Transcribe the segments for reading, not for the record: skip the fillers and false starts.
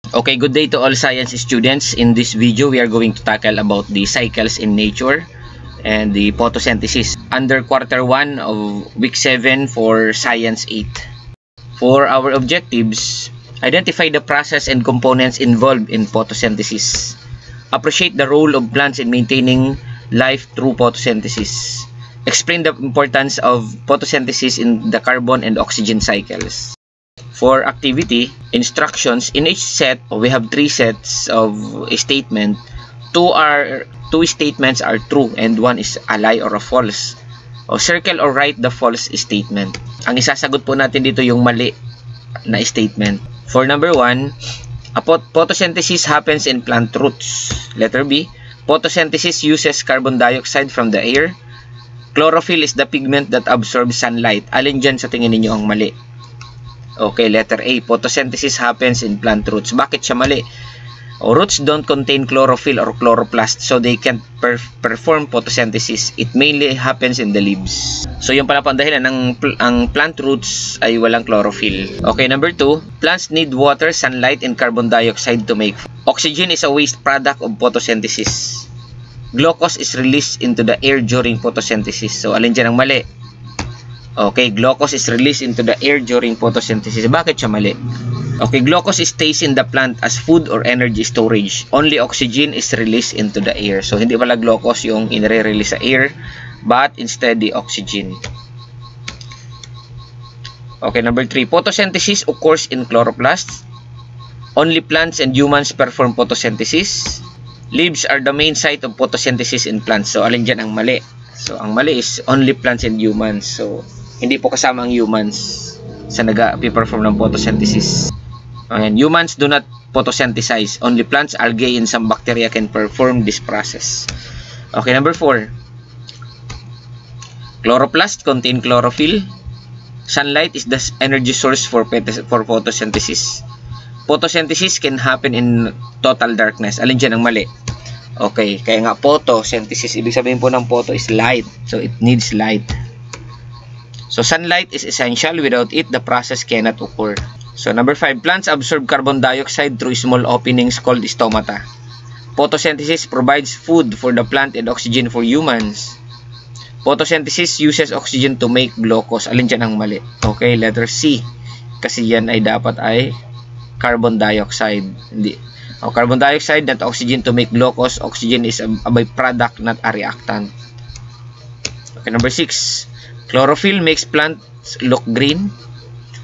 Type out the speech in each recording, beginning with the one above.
Okay, good day to all science students. In this video, we are going to tackle about the cycles in nature and the photosynthesis under quarter 1 of week 7 for Science 8. For our objectives, identify the process and components involved in photosynthesis. Appreciate the role of plants in maintaining life through photosynthesis. Explain the importance of photosynthesis in the carbon and oxygen cycles. For activity, instructions, in each set, we have 3 sets of statement. Two statements are true and one is a lie or a false. O circle or write the false statement. Ang isasagot po natin dito yung mali na statement. For number 1, photosynthesis happens in plant roots. Letter B, photosynthesis uses carbon dioxide from the air. Chlorophyll is the pigment that absorbs sunlight. Alin dyan sa tingin ninyo ang mali? Okay, letter A, photosynthesis happens in plant roots. Bakit siya mali? Roots don't contain chlorophyll or chloroplast, so they can't perform photosynthesis. It mainly happens in the leaves. So yung pala pang dahilan ang plant roots ay walang chlorophyll. Okay, number 2, plants need water, sunlight, and carbon dioxide to make food. Oxygen is a waste product of photosynthesis. Glucose is released into the air during photosynthesis. So alin dyan ang mali? Okay, glucose is released into the air during photosynthesis. Bakit siya mali? Okay, glucose stays in the plant as food or energy storage. Only oxygen is released into the air. So, hindi pala glucose yung inire-release sa air, but instead the oxygen. Okay, number 3. Photosynthesis occurs in chloroplasts. Only plants and humans perform photosynthesis. Leaves are the main site of photosynthesis in plants. So, alin dyan ang mali? So, ang mali is only plants and humans. So, hindi po kasama ang humans sa nag-perform ng photosynthesis. And humans do not photosynthesize. Only plants, algae, and some bacteria can perform this process. Okay, number 4. Chloroplast contain chlorophyll. Sunlight is the energy source for photosynthesis. Photosynthesis can happen in total darkness. Alin dyan ang mali? Okay, kaya nga photosynthesis, ibig sabihin po ng photo is light. So, it needs light. So, sunlight is essential. Without it, the process cannot occur. So, number 5, plants absorb carbon dioxide through small openings called stomata. Photosynthesis provides food for the plant and oxygen for humans. Photosynthesis uses oxygen to make glucose. Alin dyan ang mali? Okay, letter C. Kasi yan ay dapat ay carbon dioxide. Hindi. Carbon dioxide, not oxygen to make glucose. Oxygen is a byproduct, not a reactant. Okay, number 6. Chlorophyll makes plants look green.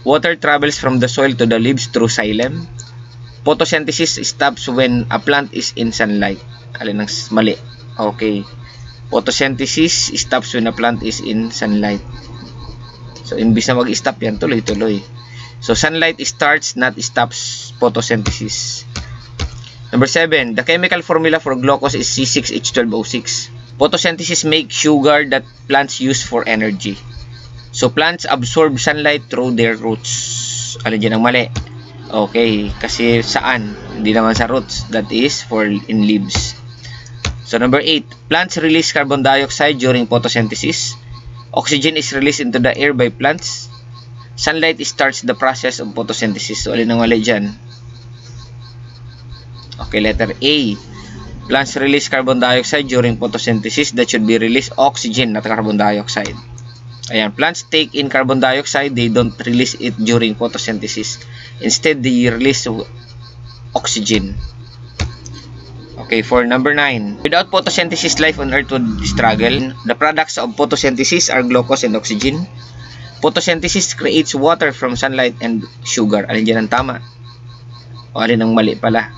Water travels from the soil to the leaves through xylem. Photosynthesis stops when a plant is in sunlight. Alin ang mali? Okay. Photosynthesis stops when a plant is in sunlight. So, imbis na mag-stop yan, tuloy-tuloy. So, sunlight starts, not stops photosynthesis. Number 7. The chemical formula for glucose is C6H12O6. Photosynthesis makes sugar that plants use for energy. So, plants absorb sunlight through their roots. Alin dyan ang mali? Okay, kasi saan? Hindi naman sa roots. That is for in leaves. So, number 8. Plants release carbon dioxide during photosynthesis. Oxygen is released into the air by plants. Sunlight starts the process of photosynthesis. So, alin ang mali dyan? Okay, letter A. Plants release carbon dioxide during photosynthesis. That should be release oxygen, not carbon dioxide. Ayan, plants take in carbon dioxide. They don't release it during photosynthesis. Instead, they release oxygen. Okay, for number 9. Without photosynthesis, life on Earth would struggle. The products of photosynthesis are glucose and oxygen. Photosynthesis creates water from sunlight and sugar. Alin dyan ang tama? O alin ang mali pala?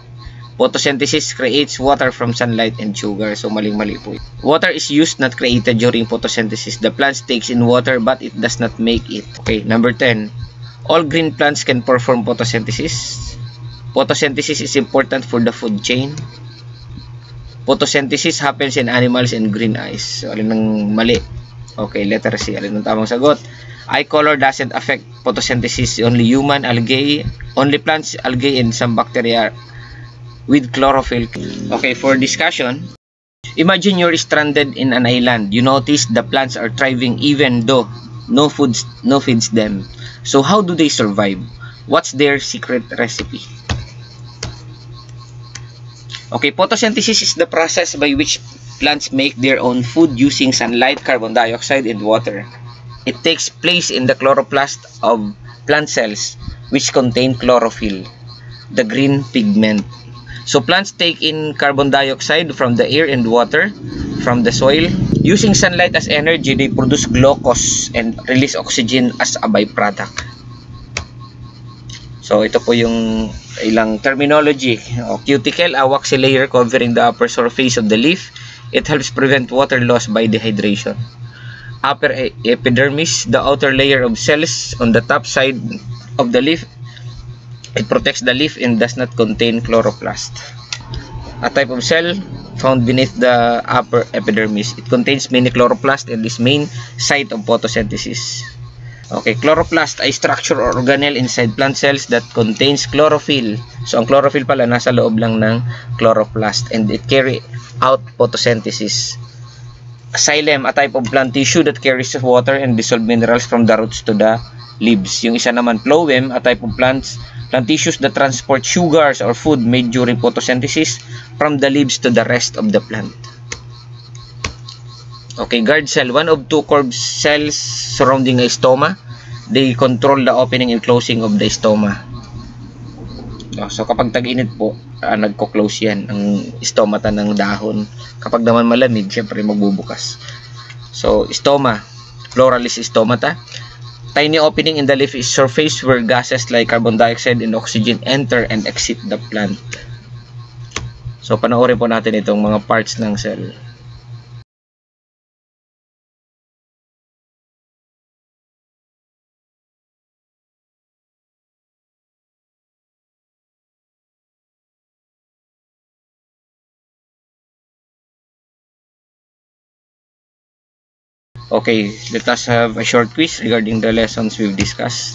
Photosynthesis creates water from sunlight and sugar. So, maling-mali po. Water is used, not created during photosynthesis. The plant takes in water, but it does not make it. Okay, number 10. All green plants can perform photosynthesis. Photosynthesis is important for the food chain. Photosynthesis happens in animals and green eyes. So, alin ang mali? Okay, letter C. Alin ang tamang sagot? Eye color doesn't affect photosynthesis. Only human, algae, only plants, algae, and some bacteria with chlorophyll. Okay, for discussion, imagine you're stranded in an island. You notice the plants are thriving even though no food feeds them. So how do they survive? What's their secret recipe? Okay, photosynthesis is the process by which plants make their own food using sunlight, carbon dioxide, and water. It takes place in the chloroplast of plant cells, which contain chlorophyll, the green pigment. So plants take in carbon dioxide from the air and water from the soil. Using sunlight as energy, they produce glucose and release oxygen as a byproduct. So ito po yung ilang terminology. Cuticle, a waxy layer covering the upper surface of the leaf. It helps prevent water loss by dehydration. Upper epidermis, the outer layer of cells on the top side of the leaf. It protects the leaf and does not contain chloroplast. A type of cell found beneath the upper epidermis. It contains many chloroplast and is main site of photosynthesis. Okay, chloroplast ay structure or organelle inside plant cells that contains chlorophyll. So, ang chlorophyll pala nasa loob lang ng chloroplast and it carry out photosynthesis. Xylem, a type of plant tissue that carries water and dissolved minerals from the roots to the leaves. Yung isa naman, phloem, a type of plant tissues that transport sugars or food made during photosynthesis from the leaves to the rest of the plant. Okay, guard cell, one of two curved cells surrounding a stoma. They control the opening and closing of the stoma. So kapag tag-init po, nagko-close yan ang stomata ng dahon. Kapag naman malamig, syempre magbubukas. So stoma, plural is stomata. Tiny opening in the leaf surface where gases like carbon dioxide and oxygen enter and exit the plant. So panoorin po natin itong mga parts ng cell. Okay, let us have a short quiz regarding the lessons we've discussed.